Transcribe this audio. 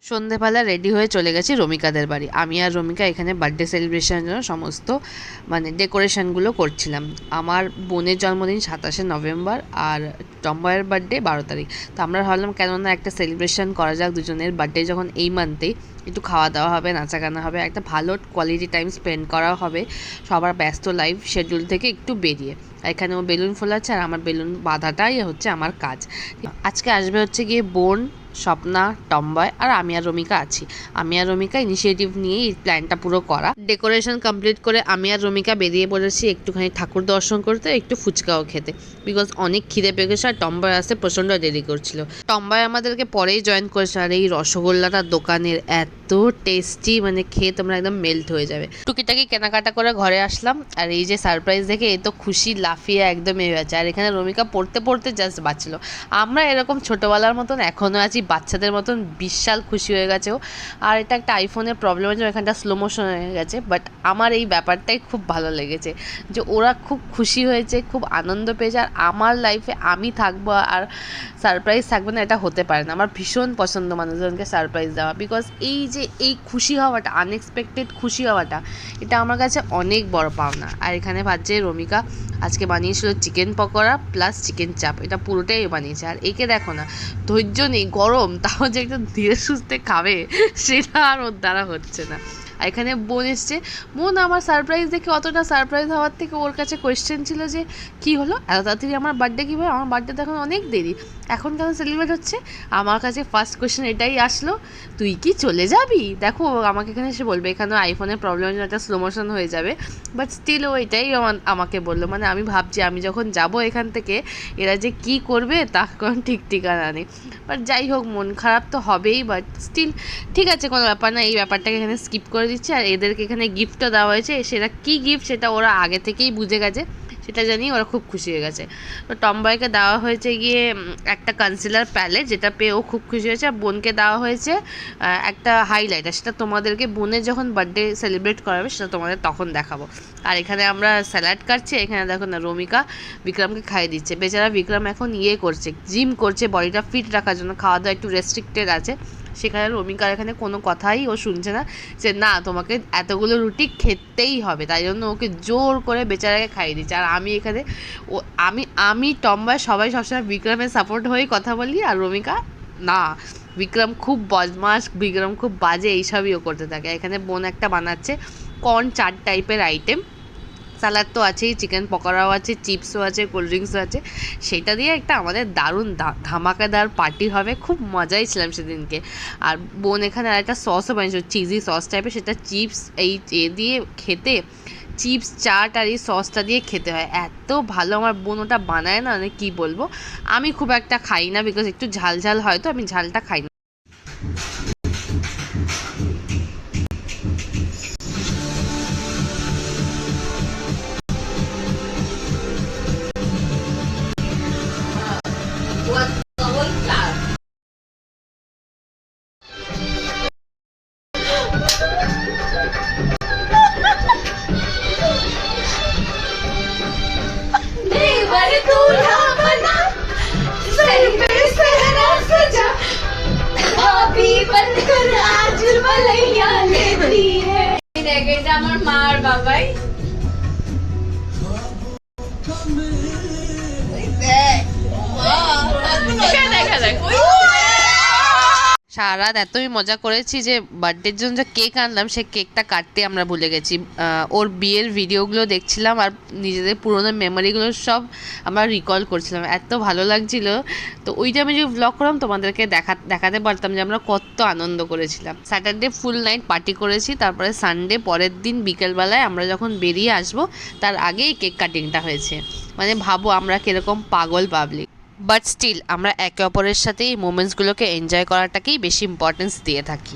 সন্ধেবেলা রেডি হয়ে চলে গেছি রমিকাদের বাড়ি। আমি আর রমিকা এখানে বার্থডে সেলিব্রেশনের জন্য সমস্ত ডেকোরেশনগুলো করছিলাম। আমার বোনের জন্মদিন 27 নভেম্বর আর টম্বয়ের বার্থডে 12 তারিখ। তো আমরা ভাবলাম কেননা একটা সেলিব্রেশন করা যাক, দুজনের বার্থডে যখন এই মান্থেই, একটু খাওয়া দাওয়া হবে, নাচাগানা হবে, একটা ভালো কোয়ালিটি টাইম স্পেন্ড করা হবে সবার ব্যস্ত লাইফ শিডিউল থেকে একটু বেরিয়ে। এখানে ও বেলুন ফোলাচ্ছে আর আমার বেলুন বাঁধাটাই হচ্ছে আমার কাজ। আজকে আসবে হচ্ছে গিয়ে বোন, স্বপ্না, টম্বয় আর আমি আর রমিকা আছি। আমি আর রমিকা ইনিশিয়েটিভ নিয়ে এই প্ল্যানটা পুরো করা। ডেকোরেশন কমপ্লিট করে আমি আর রমিকা বেরিয়ে পড়েছি একটুখানি ঠাকুর দর্শন করতে, একটু ফুচকাও খেতে, বিকজ অনেক খিদে পেয়ে গেছে আর টম্বয় আসতে প্রচণ্ড দেরি করছিল। টম্বয় আমাদেরকে পরেই জয়েন করেছে আর এই রসগোল্লাটা দোকানের এত টেস্টি, খেয়ে তোমরা একদম মেল্ট হয়ে যাবে। টুকিটাকি কেনাকাটা করে ঘরে আসলাম আর এই যে সারপ্রাইজ দেখে এ তো খুশি লাফিয়ে একদম এ গেছে। আর এখানে রমিকা পড়তে পড়তে জাস্ট বাঁচলো। আমরা এরকম ছোটোবেলার মতন এখনও আছি, বাচ্চাদের মতন বিশাল খুশি হয়ে গেছে ও। আর এটা একটা আইফোনের প্রবলেম আছে, এখানটা স্লো মোশন হয়ে গেছে, বাট আমার এই ব্যাপারটাই খুব ভালো লেগেছে যে ওরা খুব খুশি হয়েছে, খুব আনন্দ পেয়েছে। আর আমার লাইফে আমি থাকবো আর সারপ্রাইজ থাকবে না, এটা হতে পারে না। আমার ভীষণ পছন্দ মানুষজনকে সারপ্রাইজ দেওয়া, বিকজ এই খুশি হওয়াটা, আনএক্সপেক্টেড খুশি হওয়াটা, এটা আমার কাছে অনেক বড় পাওনা। আর এখানে ভাবছে রমিকা আজকে বানিয়েছিল চিকেন পকোড়া প্লাস চিকেন চাপ, এটা পুরোটাই বানিয়েছে। আর একে দেখো না, ধৈর্য নেই, গরম, তাও যে একটু ধীরে সুস্থে খাবে সেটা আর ওর দ্বারা হচ্ছে না। আর এখানে বোন এসছে। বোন আমার সারপ্রাইজ দেখে অতটা সারপ্রাইজ হওয়ার থেকে ওর কাছে কোয়েশ্চেন ছিল যে কী হলো এত তাড়াতাড়ি আমার বার্থডে কীভাবে, আমার বার্থডে তো এখন অনেক দেরি, এখন কেন সেলিব্রেট হচ্ছে। আমার কাছে ফার্স্ট কোয়েশ্চেন এটাই আসলো, তুই কি চলে যাবি? দেখো আমাকে এখানে এসে বলবে, এখানে আইফোনের প্রবলেমের জন্য একটা স্লো মোশন হয়ে যাবে, বাট স্টিল ও এটাই আমাকে বললো। আমি ভাবছি আমি যখন যাব এখান থেকে এরা যে কী করবে তা কোনো ঠিক ঠিকানা নেই। বাট যাই হোক, মন খারাপ তো হবেই, বাট স্টিল ঠিক আছে, কোনো ব্যাপার না। এই ব্যাপারটাকে এখানে স্কিপ করে দিচ্ছি। আর এদেরকে এখানে গিফটও দেওয়া হয়েছে, সেটা কী গিফট সেটা ওরা আগে থেকেই বুঝে গেছে, সেটা জানি ওরা খুব খুশি হয়ে গেছে। তো টম্বয়কে দেওয়া হয়েছে গিয়ে একটা কনসিলার প্যালেট, যেটা পেয়ে ও খুব খুশি হয়েছে। আর বোনকে দেওয়া হয়েছে একটা হাইলাইটার, সেটা তোমাদেরকে বোনের যখন বার্থডে সেলিব্রেট করাবে সেটা তোমাদের তখন দেখাবো। আর এখানে আমরা স্যালাড কাটছি। এখানে দেখো না রমিকা বিক্রমকে খাইয়ে দিচ্ছে। বেচারা বিক্রম এখন করছে, জিম করছে বডিটা ফিট রাখার জন্য, খাওয়া দাওয়া একটু রেস্ট্রিক্টেড আছে। সেখানে রমিকার এখানে কোনো কথাই ও শুনছে না, যে না তোমাকে এতগুলো রুটি খেতেই হবে, তাই জন্য ওকে জোর করে বেচারাকে খাইয়ে দিচ্ছে। আর আমি এখানে আমি টম্বয় সবাই সবসময় বিক্রমের সাপোর্ট হয়েই কথা বলি, আর রমিকা না, বিক্রম খুব বদমাস, বিক্রম খুব বাজে, এইসবই ও করতে থাকে। এখানে বোন একটা বানাচ্ছে কর্ন চাট টাইপের আইটেম, স্যালাড তো আছেই, চিকেন পকোড়াও আছে, চিপসও আছে, কোল্ড ড্রিঙ্কসও আছে। সেটা দিয়ে একটা আমাদের দারুণ ধামাকাদার পার্টি হবে। খুব মজাই ছিলাম সেদিনকে। আর বোন এখানে আর একটা সসও বানিয়েছিল, চিজি সস টাইপের, সেটা চিপস দিয়ে খেতে, চিপস চাট আর এই সসটা দিয়ে খেতে হয়, এত ভালো আমার বোন ওটা বানায় না, কি বলবো। আমি খুব একটা খাই না, বিকজ একটু ঝাল ঝাল হয়, তো আমি ঝালটা খাই না। আমার মা আর বাবাই সারা রাত এতই মজা করেছি যে বার্থডের জন্য যে কেক আনলাম সেই কেকটা কাটতে আমরা ভুলে গেছি। ওর বিয়ের ভিডিওগুলো দেখছিলাম আর নিজেদের পুরোনো মেমোরিগুলো সব আমরা রিকল করছিলাম, এত ভালো লাগছিল। তো ওইটা আমি যে ব্লগ করলাম তোমাদেরকে দেখাতে পারতাম যে আমরা কত আনন্দ করেছিলাম। স্যাটারডে ফুল নাইট পার্টি করেছি, তারপরে সানডে পরের দিন বিকেলবেলায় আমরা যখন বেরিয়ে আসবো তার আগেই কেক কাটিংটা হয়েছে। ভাবো আমরা কীরকম পাগল পাবলিক, বাট স্টিল আমরা একে অপরের সাথে এই মোমেন্টসগুলোকে এনজয় করাটাকেই বেশি ইম্পর্টেন্স দিয়ে থাকি।